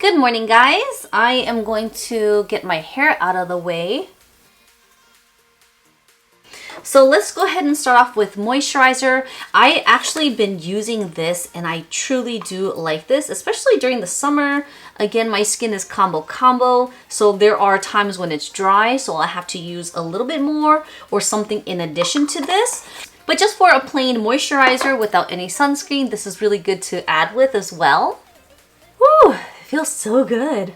Good morning, guys. I am going to get my hair out of the way. So let's go ahead and start off with moisturizer. I actually been using this and I truly do like this, especially during the summer. Again, my skin is combo, so there are times when it's dry, so I have to use a little bit more or something in addition to this. But just for a plain moisturizer without any sunscreen, this is really good to add with as well. Woo, it feels so good.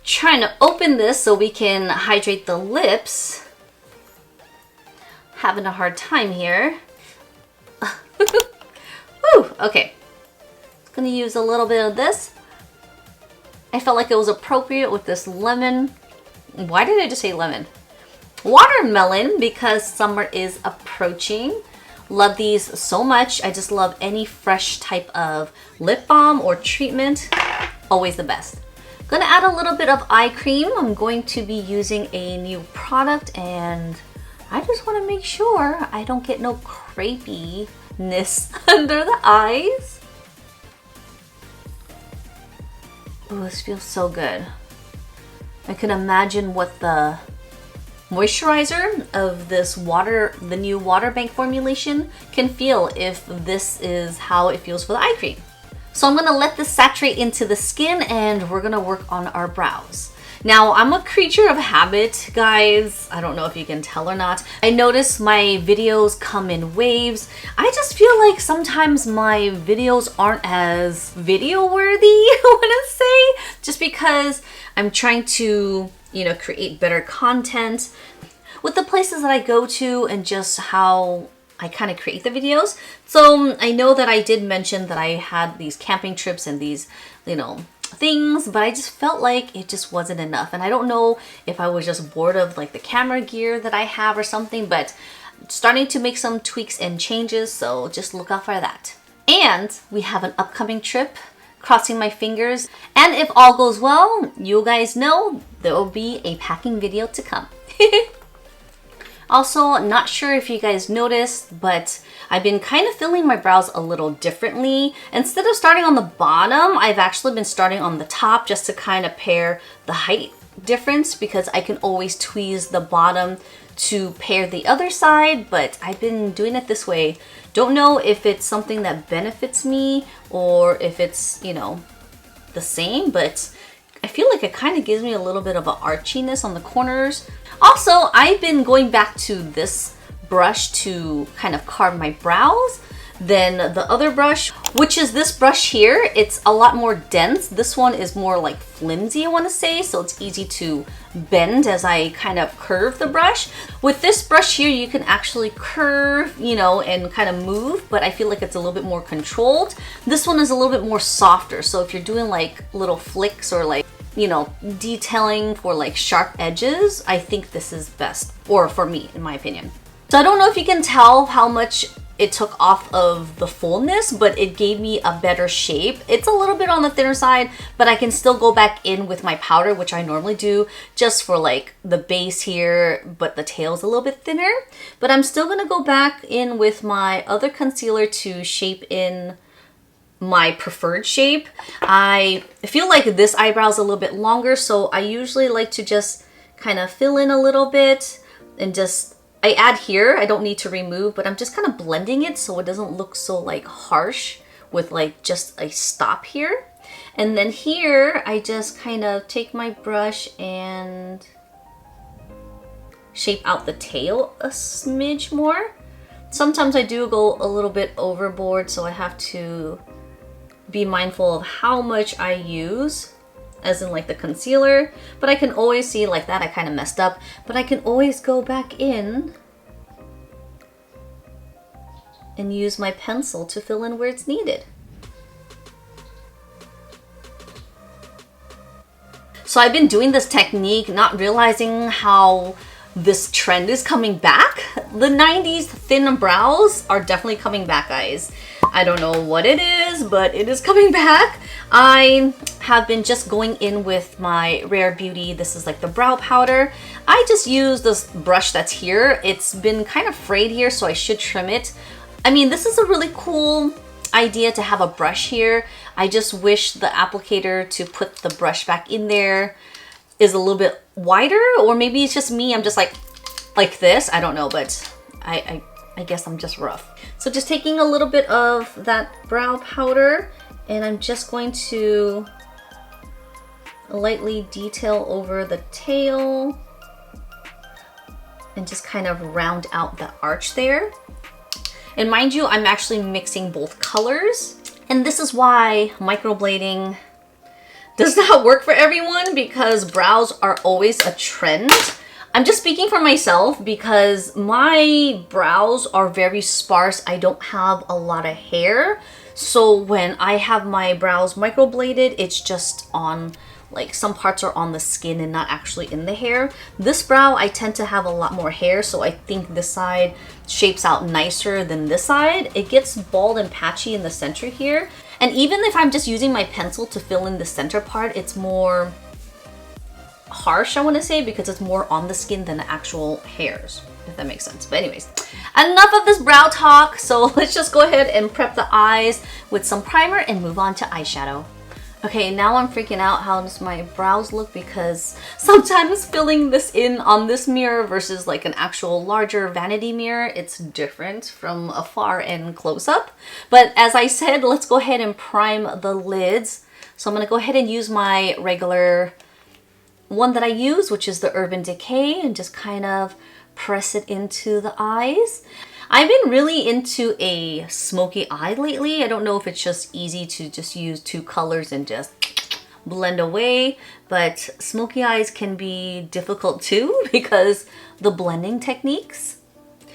Trying to open this so we can hydrate the lips. Having a hard time here. Woo, okay. Just gonna use a little bit of this. I felt like it was appropriate with this lemon. Why did I just say lemon? Watermelon, because summer is approaching. Love these so much. I just love any fresh type of lip balm or treatment. Always the best. Gonna add a little bit of eye cream. I'm going to be using a new product and I just want to make sure I don't get no crepiness under the eyes. Oh, this feels so good. I can imagine what the moisturizer of this water, the new water bank formulation, can feel if this is how it feels for the eye cream. So I'm gonna let this saturate into the skin and we're gonna work on our brows. Now, I'm a creature of habit, guys. I don't know if you can tell or not. I notice my videos come in waves. I just feel like sometimes my videos aren't as video worthy, I wanna say, just because I'm trying to, you know, create better content with the places that I go to and just how I kind of create the videos. So I know that I did mention that I had these camping trips and these, you know, things, but I just felt like it just wasn't enough. And I don't know if I was just bored of like the camera gear that I have or something, but starting to make some tweaks and changes. So just look out for that. And we have an upcoming trip, crossing my fingers. And if all goes well, you guys know there will be a packing video to come. Also, not sure if you guys noticed, but I've been kind of filling my brows a little differently. Instead of starting on the bottom, I've actually been starting on the top just to kind of pair the height difference, because I can always tweeze the bottom to pair the other side, but I've been doing it this way. Don't know if it's something that benefits me or if it's, you know, the same, but I feel like it kind of gives me a little bit of an archiness on the corners. Also, I've been going back to this brush to kind of carve my brows. Then the other brush, which is this brush here, it's a lot more dense. This one is more like flimsy, I want to say, so it's easy to bend as I kind of curve the brush. With this brush here, you can actually curve, you know, and kind of move, but I feel like it's a little bit more controlled. This one is a little bit more softer, so if you're doing like little flicks or like, you know, detailing for like sharp edges, I think this is best, or for me, in my opinion. So I don't know if you can tell how much it took off of the fullness, but it gave me a better shape. It's a little bit on the thinner side, but I can still go back in with my powder, which I normally do just for like the base here, but the tail's a little bit thinner. But I'm still gonna go back in with my other concealer to shape in my preferred shape. I feel like this eyebrow is a little bit longer, so I usually like to just kind of fill in a little bit and just, I add here, I don't need to remove, but I'm just kind of blending it so it doesn't look so like harsh with like just a stop here. And then here, I just kind of take my brush and shape out the tail a smidge more. Sometimes I do go a little bit overboard, so I have to be mindful of how much I use, as in like the concealer, but I can always see like that I kind of messed up, but I can always go back in and use my pencil to fill in where it's needed. So I've been doing this technique, not realizing how this trend is coming back. The 90s thin brows are definitely coming back, guys. I don't know what it is, but it is coming back. I have been just going in with my Rare Beauty. This is like the brow powder. I just use this brush that's here. It's been kind of frayed here, so I should trim it. I mean, this is a really cool idea to have a brush here. I just wish the applicator to put the brush back in there is a little bit wider, or maybe it's just me, I'm just like this, I don't know, but I guess I'm just rough. So just taking a little bit of that brow powder, and I'm just going to lightly detail over the tail and just kind of round out the arch there. And mind you, I'm actually mixing both colors. And this is why microblading does not work for everyone, because brows are always a trend. I'm just speaking for myself because my brows are very sparse. I don't have a lot of hair. So when I have my brows microbladed, it's just on, like, some parts are on the skin and not actually in the hair. This brow, I tend to have a lot more hair, so I think this side shapes out nicer than this side. It gets bald and patchy in the center here. And even if I'm just using my pencil to fill in the center part, it's more harsh, I want to say, because it's more on the skin than the actual hairs, if that makes sense. But anyways, enough of this brow talk. So let's just go ahead and prep the eyes with some primer and move on to eyeshadow. Okay, now I'm freaking out how does my brows look, because sometimes filling this in on this mirror versus like an actual larger vanity mirror, it's different from afar and close up. But as I said, let's go ahead and prime the lids. So I'm going to go ahead and use my regular one that I use, which is the Urban Decay, and just kind of press it into the eyes. I've been really into a smoky eye lately. I don't know if it's just easy to just use two colors and just blend away, but smoky eyes can be difficult too because the blending techniques.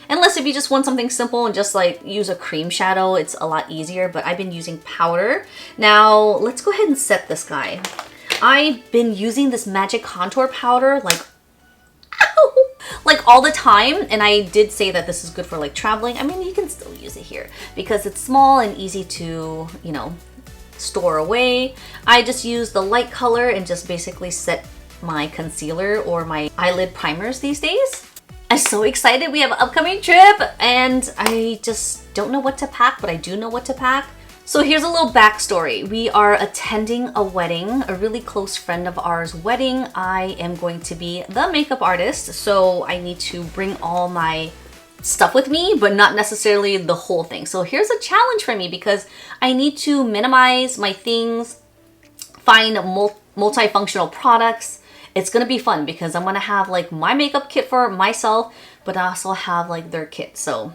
Unless if you just want something simple and just like use a cream shadow, it's a lot easier, but I've been using powder. Now let's go ahead and set this guy. I've been using this magic contour powder like all the time, and I did say that this is good for like traveling. I mean, you can still use it here because it's small and easy to, you know, store away. I just use the light color and just basically set my concealer or my eyelid primers these days. I'm so excited. We have an upcoming trip and I just don't know what to pack, but I do know what to pack. So here's a little backstory. We are attending a wedding, a really close friend of ours' wedding. I am going to be the makeup artist, so I need to bring all my stuff with me, but not necessarily the whole thing. So here's a challenge for me because I need to minimize my things, find multifunctional products. It's gonna be fun because I'm gonna have like my makeup kit for myself, but I also have like their kit, so.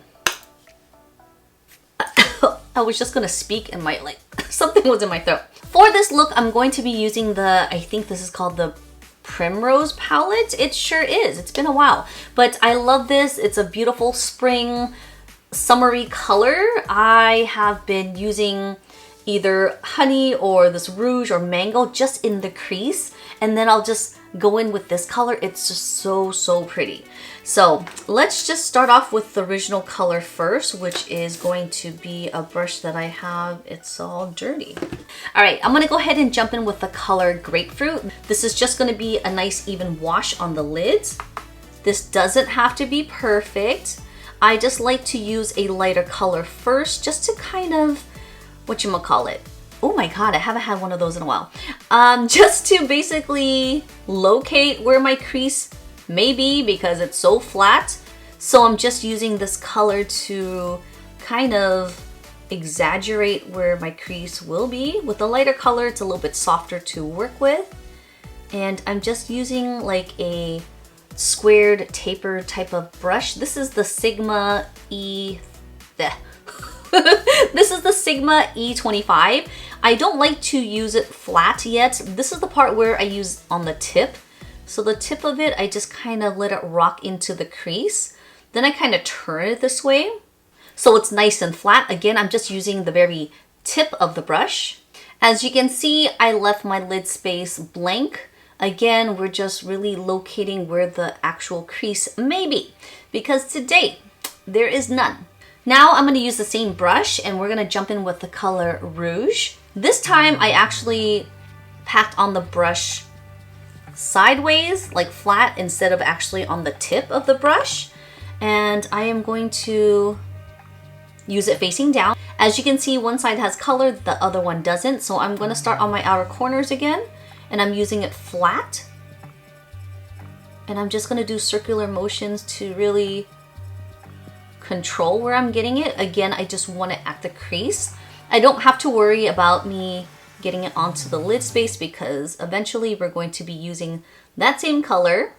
I was just gonna speak and my something was in my throat. For this look, I'm going to be using the, I think this is called the Primrose palette. It sure is. It's been a while, but I love this. It's a beautiful spring, summery color. I have been using either honey or this rouge or mango just in the crease, and then I'll just go in with this color. It's just so pretty. So let's just start off with the original color first, which is going to be a brush that I have. It's all dirty. All right, I'm gonna go ahead and jump in with the color Grapefruit. This is just gonna be a nice even wash on the lids. This doesn't have to be perfect. I just like to use a lighter color first just to kind of, whatchamacallit. Oh my God, I haven't had one of those in a while. Just to basically locate where my crease may be because it's so flat. So I'm just using this color to kind of exaggerate where my crease will be. With the lighter color, it's a little bit softer to work with. And I'm just using like a squared taper type of brush. This is the Sigma E... This is the Sigma E25. I don't like to use it flat yet. This is the part where I use on the tip. So the tip of it, I just kind of let it rock into the crease. Then I kind of turn it this way. So it's nice and flat. Again, I'm just using the very tip of the brush. As you can see, I left my lid space blank. Again, we're just really locating where the actual crease may be, because to date, there is none. Now I'm gonna use the same brush and we're gonna jump in with the color Rouge. This time I actually packed on the brush sideways, like flat, instead of actually on the tip of the brush. And I am going to use it facing down. As you can see, one side has color, the other one doesn't. So I'm going to start on my outer corners again, and I'm using it flat. And I'm just going to do circular motions to really control where I'm getting it. Again, I just want it at the crease. I don't have to worry about me getting it onto the lid space because eventually we're going to be using that same color.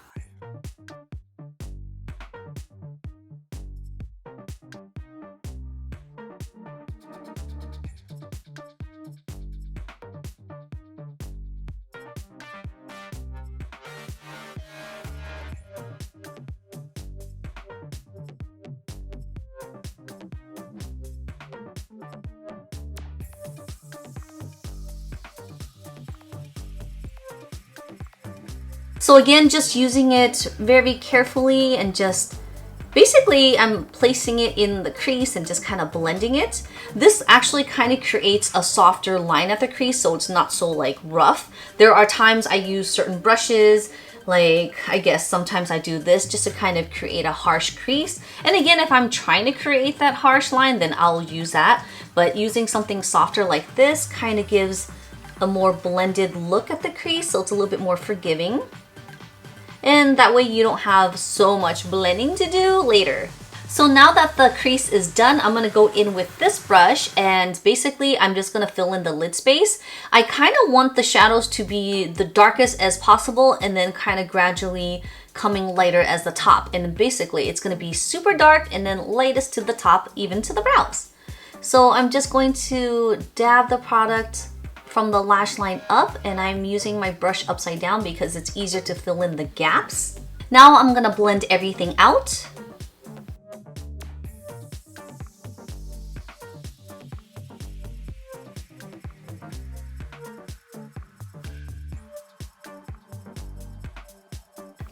So again, just using it very carefully and just basically I'm placing it in the crease and just kind of blending it. This actually kind of creates a softer line at the crease, so it's not so like rough. There are times I use certain brushes, like I guess sometimes I do this just to kind of create a harsh crease. And again, if I'm trying to create that harsh line, then I'll use that. But using something softer like this kind of gives a more blended look at the crease, so it's a little bit more forgiving. And that way you don't have so much blending to do later. So now that the crease is done, I'm gonna go in with this brush and basically I'm just gonna fill in the lid space. I kind of want the shadows to be the darkest as possible and then kind of gradually coming lighter as the top. And basically it's gonna be super dark and then lightest to the top, even to the brows. So I'm just going to dab the product from the lash line up, and I'm using my brush upside down because it's easier to fill in the gaps. Now I'm gonna blend everything out.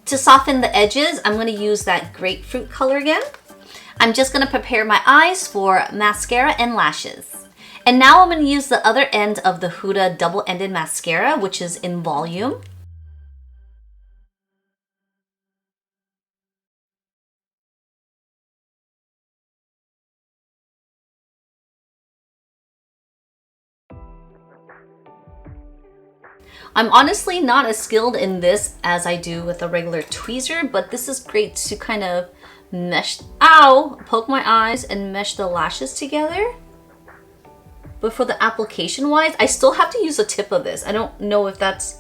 To soften the edges, I'm gonna use that grapefruit color again. I'm just gonna prepare my eyes for mascara and lashes. And now I'm going to use the other end of the Huda double-ended mascara, which is in volume. I'm honestly not as skilled in this as I do with a regular tweezer, but this is great to kind of mesh, poke my eyes and mesh the lashes together. But for the application wise, I still have to use the tip of this. I don't know if that's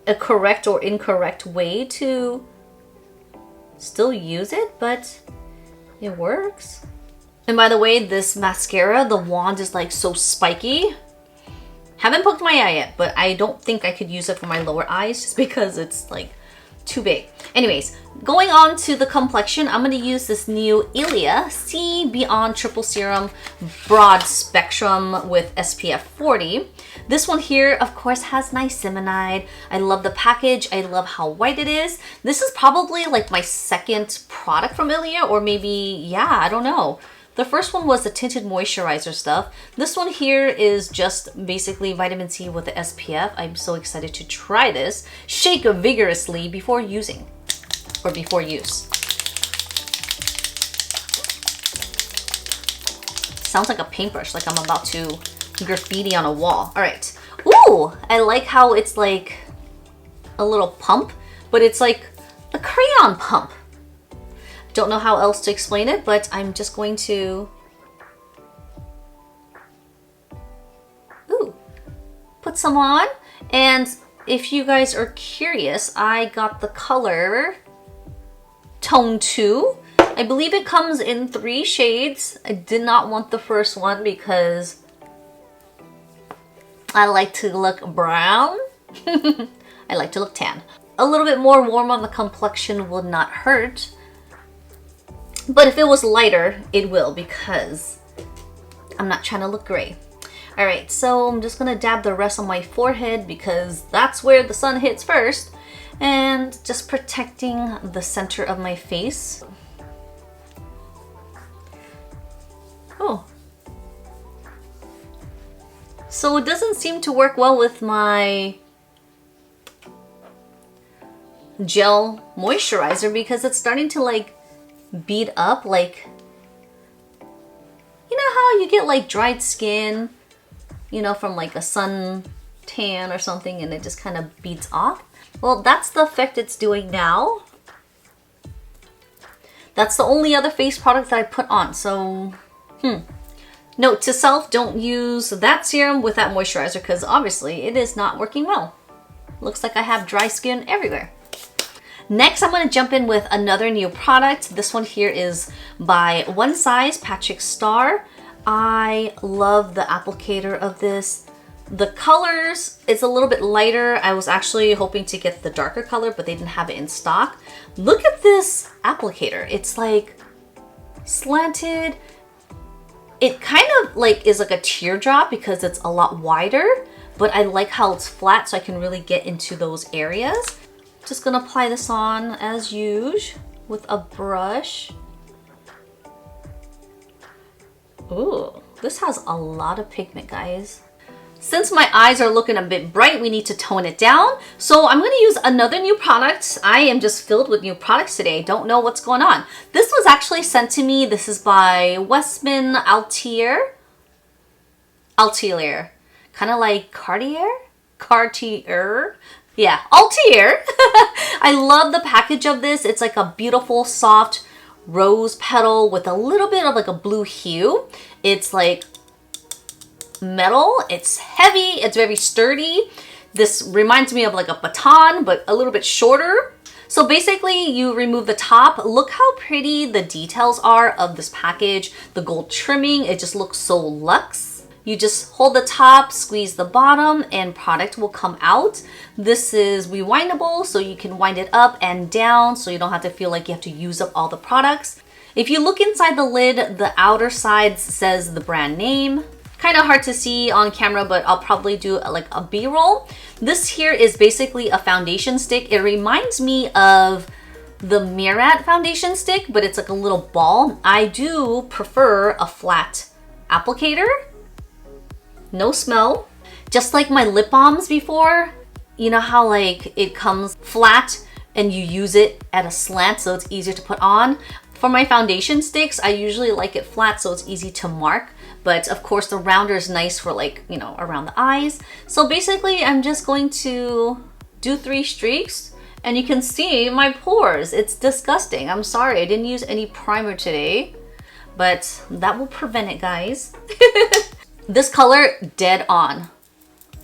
a correct or incorrect way to still use it, but it works. And by the way, this mascara, the wand is like so spiky. Haven't poked my eye yet, but I don't think I could use it for my lower eyes just because it's like too big. Anyways, going on to the complexion, I'm going to use this new ILIA C Beyond Triple Serum Broad Spectrum with SPF 40. This one here, of course, has niacinamide. I love the package. I love how white it is. This is probably like my second product from ILIA, or maybe, yeah, I don't know. The first one was the Tinted Moisturizer stuff. This one here is just basically vitamin C with the SPF. I'm so excited to try this. Shake vigorously before using, or before use. Sounds like a paintbrush, like I'm about to graffiti on a wall. All right. Ooh, I like how it's like a little pump, but it's like a crayon pump. Don't know how else to explain it, but I'm just going to put some on. And if you guys are curious, I got the color Tone 2. I believe it comes in 3 shades. I did not want the first one because I like to look brown. I like to look tan. A little bit more warm on the complexion will not hurt. But if it was lighter, it will, because I'm not trying to look gray. All right, so I'm just gonna dab the rest on my forehead because that's where the sun hits first. And just protecting the center of my face. Oh. So it doesn't seem to work well with my gel moisturizer because it's starting to like bead up, like, you know how you get like dried skin, you know, from like a sun tan or something, and it just kind of beads off? Well, that's the effect it's doing now. That's the only other face product that I put on, so note to self, don't use that serum with that moisturizer because obviously it is not working well. Looks like I have dry skin everywhere. Next, I'm going to jump in with another new product. This one here is by ONESIZE Patrick Star. I love the applicator of this. The colors, it's a little bit lighter. I was actually hoping to get the darker color, but they didn't have it in stock. Look at this applicator. It's like slanted. It kind of like is like a teardrop because it's a lot wider, but I like how it's flat so I can really get into those areas. Just gonna apply this on as usual with a brush. Ooh, this has a lot of pigment, guys. Since my eyes are looking a bit bright, we need to tone it down. So I'm gonna use another new product. I am just filled with new products today. Don't know what's going on. This was actually sent to me. This is by WESTMAN ALTERIER. Kind of like Cartier? Yeah, ALTERIER. I love the package of this. It's like a beautiful, soft rose petal with a little bit of like a blue hue. It's like metal, it's heavy, it's very sturdy. This reminds me of like a baton, but a little bit shorter. So basically you remove the top. Look how pretty the details are of this package. The gold trimming, it just looks so luxe. You just hold the top, squeeze the bottom, and product will come out. This is rewindable, so you can wind it up and down so you don't have to feel like you have to use up all the products. If you look inside the lid, the outer side says the brand name. Kind of hard to see on camera, but I'll probably do like a B-roll. This here is basically a foundation stick. It reminds me of the MYRICK foundation stick, but it's like a little ball. I do prefer a flat applicator. No smell. Just like my lip balms before, you know how like it comes flat and you use it at a slant so it's easier to put on? For my foundation sticks, I usually like it flat so it's easy to mark. But of course the rounder is nice for like, you know, around the eyes. So basically I'm just going to do 3 streaks and you can see my pores. It's disgusting. I'm sorry, I didn't use any primer today, but that will prevent it, guys. This color, dead on.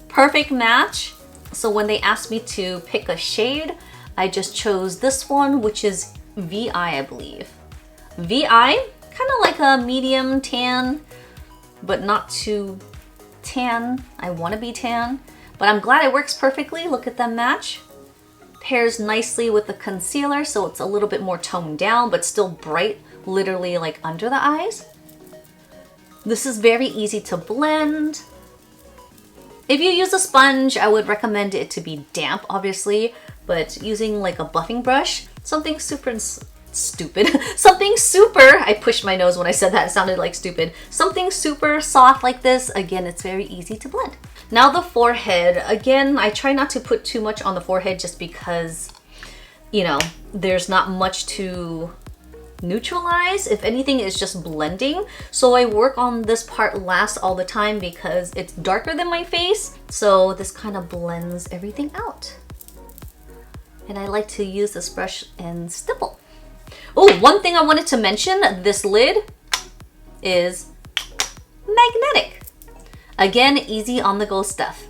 Perfect match. So when they asked me to pick a shade, I just chose this one, which is VI, I believe. VI, kind of like a medium tan, but not too tan. I want to be tan, but I'm glad it works perfectly. Look at them match. Pairs nicely with the concealer, so it's a little bit more toned down, but still bright, literally like under the eyes. This is very easy to blend. If you use a sponge, I would recommend it to be damp, obviously, but using like a buffing brush, something super stupid. Something super, I pushed my nose when I said that, it sounded like stupid. Something super soft like this, again, it's very easy to blend. Now the forehead, again, I try not to put too much on the forehead just because, you know, there's not much to neutralize. If anything, it's just blending. So I work on this part last all the time because it's darker than my face. So this kind of blends everything out. And I like to use this brush and stipple. Oh, one thing I wanted to mention, this lid is magnetic. Again, easy on the go stuff.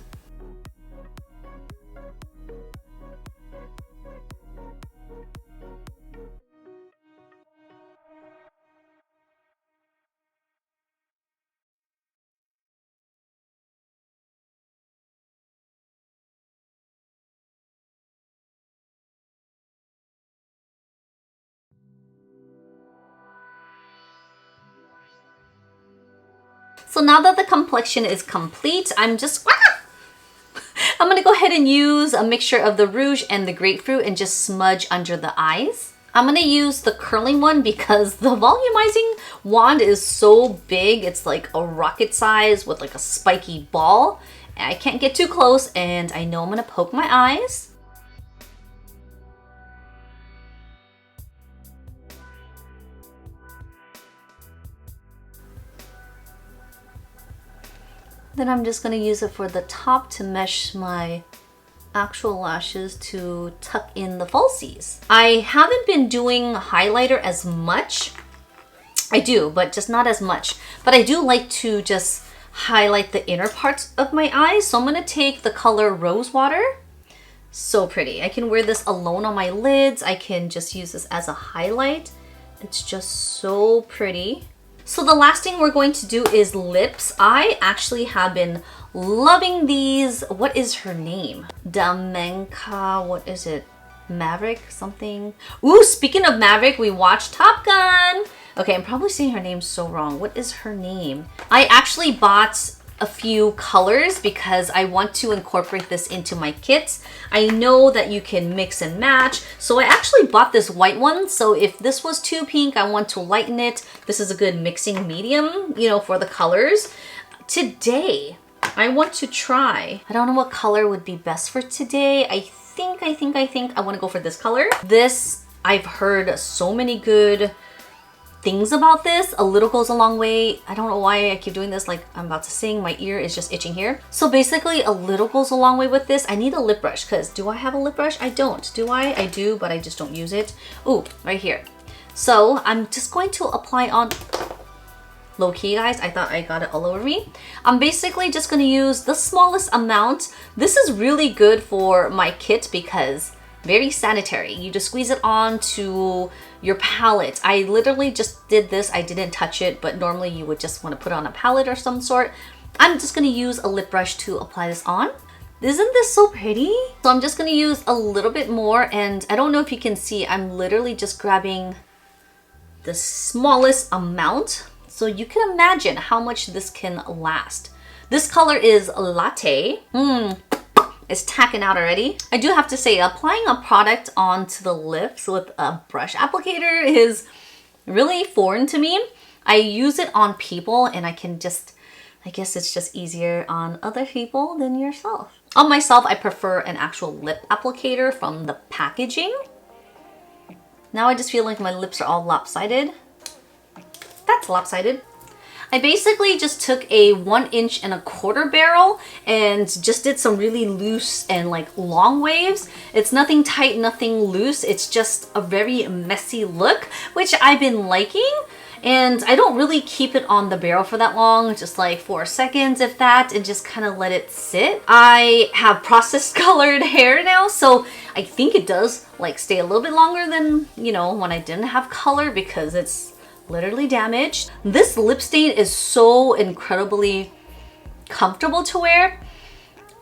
So now that the complexion is complete, I'm gonna go ahead and use a mixture of the rouge and the grapefruit and just smudge under the eyes. I'm gonna use the curling one because the volumizing wand is so big. It's like a rocket size with like a spiky ball. I can't get too close and I know I'm gonna poke my eyes. Then I'm just gonna use it for the top to mesh my actual lashes to tuck in the falsies. I haven't been doing highlighter as much. I do, but just not as much. But I do like to just highlight the inner parts of my eyes. So I'm gonna take the color Rose Water. So pretty. I can wear this alone on my lids. I can just use this as a highlight. It's just so pretty. So the last thing we're going to do is lips. I actually have been loving these. What is her name? Damenka, what is it? Maverick something? Ooh, speaking of Maverick, we watched Top Gun. Okay, I'm probably saying her name so wrong. What is her name? I actually bought a few colors because I want to incorporate this into my kits. I know that you can mix and match. So I actually bought this white one. So if this was too pink, I want to lighten it. This is a good mixing medium, you know, for the colors. Today, I want to try, I don't know what color would be best for today. I think I want to go for this color. This, I've heard so many good things about this. A little goes a long way. I don't know why I keep doing this, like I'm about to sing. My ear is just itching here. So basically a little goes a long way with this. I need a lip brush because do I have a lip brush? I don't. Do I? I do, but I just don't use it. Ooh, right here. So I'm just going to apply on low key, guys. I thought I got it all over me. I'm basically just going to use the smallest amount. This is really good for my kit because very sanitary. You just squeeze it onto your palette. I literally just did this. I didn't touch it, but normally you would just want to put it on a palette or some sort. I'm just going to use a lip brush to apply this on. Isn't this so pretty? So I'm just going to use a little bit more, and I don't know if you can see, I'm literally just grabbing the smallest amount. So you can imagine how much this can last. This color is Latte. It's tacking out already. I do have to say, applying a product onto the lips with a brush applicator is really foreign to me. I use it on people and I can just, I guess it's just easier on other people than yourself. On myself, I prefer an actual lip applicator from the packaging. Now I just feel like my lips are all lopsided. That's lopsided. I basically just took a 1 1/4 barrel and just did some really loose and like long waves. It's nothing tight, nothing loose. It's just a very messy look, which I've been liking. And I don't really keep it on the barrel for that long, just like 4 seconds if that, and just kind of let it sit. I have processed colored hair now, so I think it does like stay a little bit longer than, you know, when I didn't have color because it's literally damaged. This lip stain is so incredibly comfortable to wear.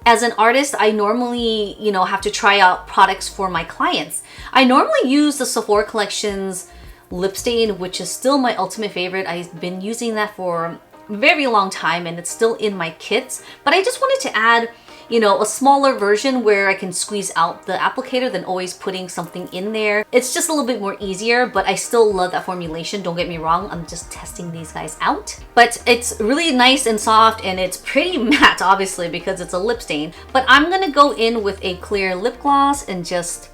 As an artist, I normally, you know, have to try out products for my clients. I normally use the Sephora Collections lip stain, which is still my ultimate favorite. I've been using that for a very long time and it's still in my kits. But I just wanted to add, you know, a smaller version where I can squeeze out the applicator than always putting something in there. It's just a little bit more easier, but I still love that formulation. Don't get me wrong, I'm just testing these guys out. But it's really nice and soft and it's pretty matte, obviously, because it's a lip stain. But I'm gonna go in with a clear lip gloss and just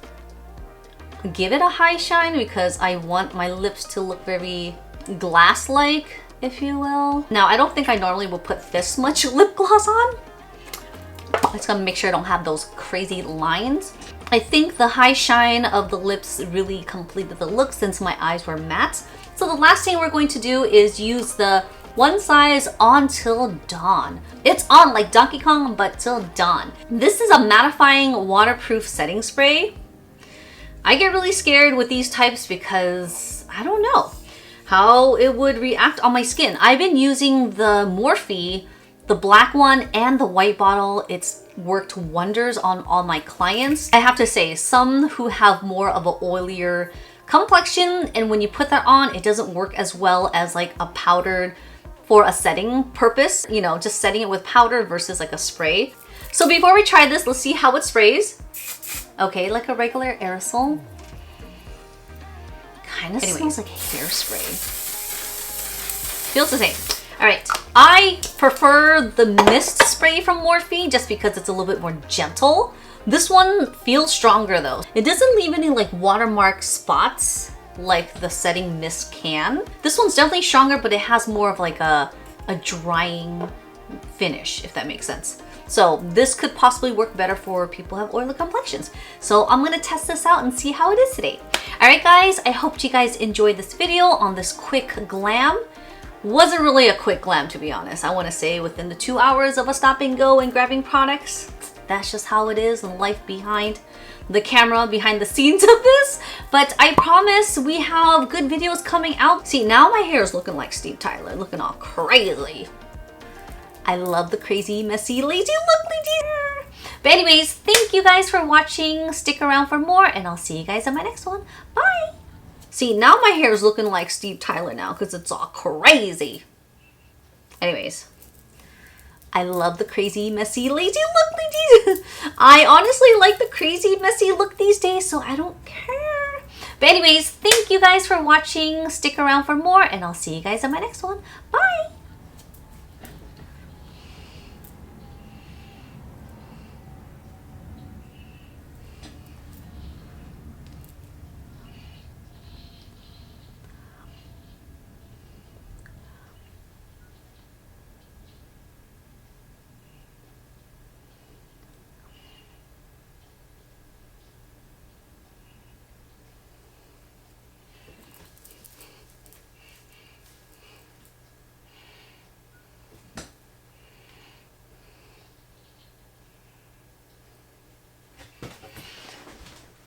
give it a high shine because I want my lips to look very glass-like, if you will. Now, I don't think I normally will put this much lip gloss on. I'm just gonna make sure I don't have those crazy lines. I think the high shine of the lips really completed the look since my eyes were matte. So the last thing we're going to do is use the ONESIZE On Till Dawn. It's on like Donkey Kong, but till dawn. This is a mattifying waterproof setting spray. I get really scared with these types because I don't know how it would react on my skin. I've been using the Morphe, the black one and the white bottle. It's worked wonders on all my clients. I have to say, some who have more of an oilier complexion, and when you put that on, it doesn't work as well as like a powdered for a setting purpose, you know, just setting it with powder versus like a spray. So before we try this, let's see how it sprays. Okay, like a regular aerosol. Kind of smells like hairspray. Feels the same. All right, I prefer the mist spray from Morphe just because it's a little bit more gentle. This one feels stronger though. It doesn't leave any like watermark spots like the setting mist can. This one's definitely stronger, but it has more of like a drying finish, if that makes sense. So this could possibly work better for people who have oily complexions. So I'm gonna test this out and see how it is today. All right, guys, I hope you guys enjoyed this video on this quick glam. Wasn't really a quick glam, to be honest. I wanna say within the 2 hours of a stop and go and grabbing products. That's just how it is and life behind the camera, behind the scenes of this. But I promise we have good videos coming out. See, now my hair is looking like Steve Tyler, looking all crazy. I love the crazy, messy, lazy look, ladies. But anyways, thank you guys for watching. Stick around for more, and I'll see you guys in my next one. Bye. See, now my hair is looking like Steve Tyler now because it's all crazy. Anyways, I love the crazy, messy, lazy look, ladies. I honestly like the crazy, messy look these days, so I don't care. But anyways, thank you guys for watching. Stick around for more, and I'll see you guys in my next one. Bye.